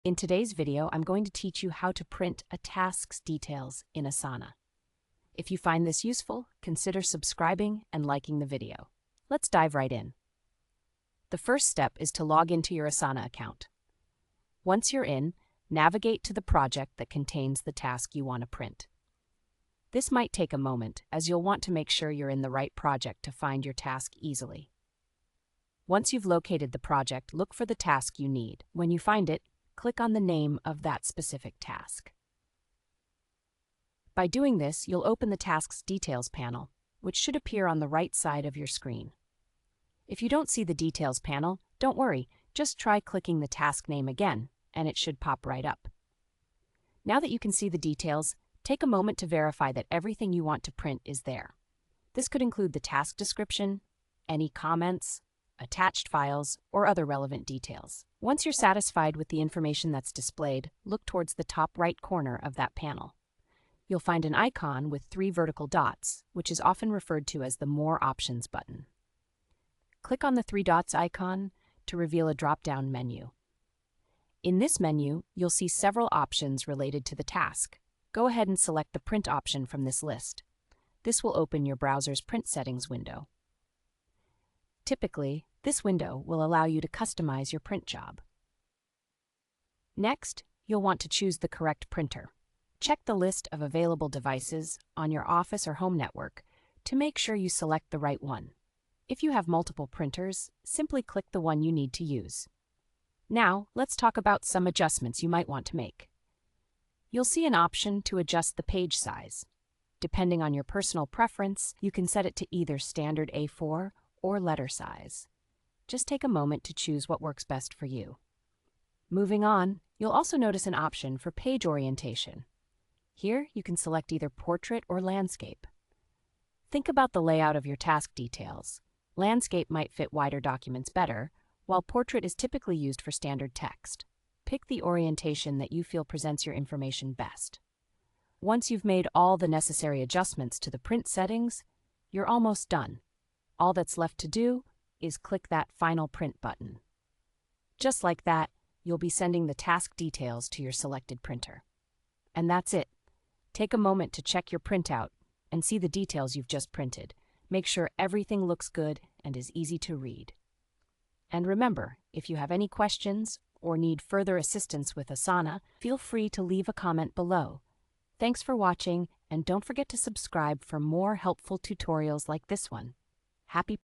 In today's video, I'm going to teach you how to print a task's details in Asana. If you find this useful, consider subscribing and liking the video. Let's dive right in. The first step is to log into your Asana account. Once you're in, navigate to the project that contains the task you want to print. This might take a moment, as you'll want to make sure you're in the right project to find your task easily. Once you've located the project, look for the task you need. When you find it, click on the name of that specific task. By doing this, you'll open the task's details panel, which should appear on the right side of your screen. If you don't see the details panel, don't worry, just try clicking the task name again, and it should pop right up. Now that you can see the details, take a moment to verify that everything you want to print is there. This could include the task description, any comments, attached files, or other relevant details. Once you're satisfied with the information that's displayed, look towards the top right corner of that panel. You'll find an icon with 3 vertical dots, which is often referred to as the More Options button. Click on the 3 dots icon to reveal a drop-down menu. In this menu, you'll see several options related to the task. Go ahead and select the Print option from this list. This will open your browser's print settings window. Typically, this window will allow you to customize your print job. Next, you'll want to choose the correct printer. Check the list of available devices on your office or home network to make sure you select the right one. If you have multiple printers, simply click the one you need to use. Now, let's talk about some adjustments you might want to make. You'll see an option to adjust the page size. Depending on your personal preference, you can set it to either standard A4 or letter size. Just take a moment to choose what works best for you. Moving on, you'll also notice an option for page orientation. Here, you can select either portrait or landscape. Think about the layout of your task details. Landscape might fit wider documents better, while portrait is typically used for standard text. Pick the orientation that you feel presents your information best. Once you've made all the necessary adjustments to the print settings, you're almost done. All that's left to do is click that Final Print button. Just like that, you'll be sending the task details to your selected printer. And that's it. Take a moment to check your printout and see the details you've just printed. Make sure everything looks good and is easy to read. And remember, if you have any questions or need further assistance with Asana, feel free to leave a comment below. Thanks for watching, and don't forget to subscribe for more helpful tutorials like this one. Happy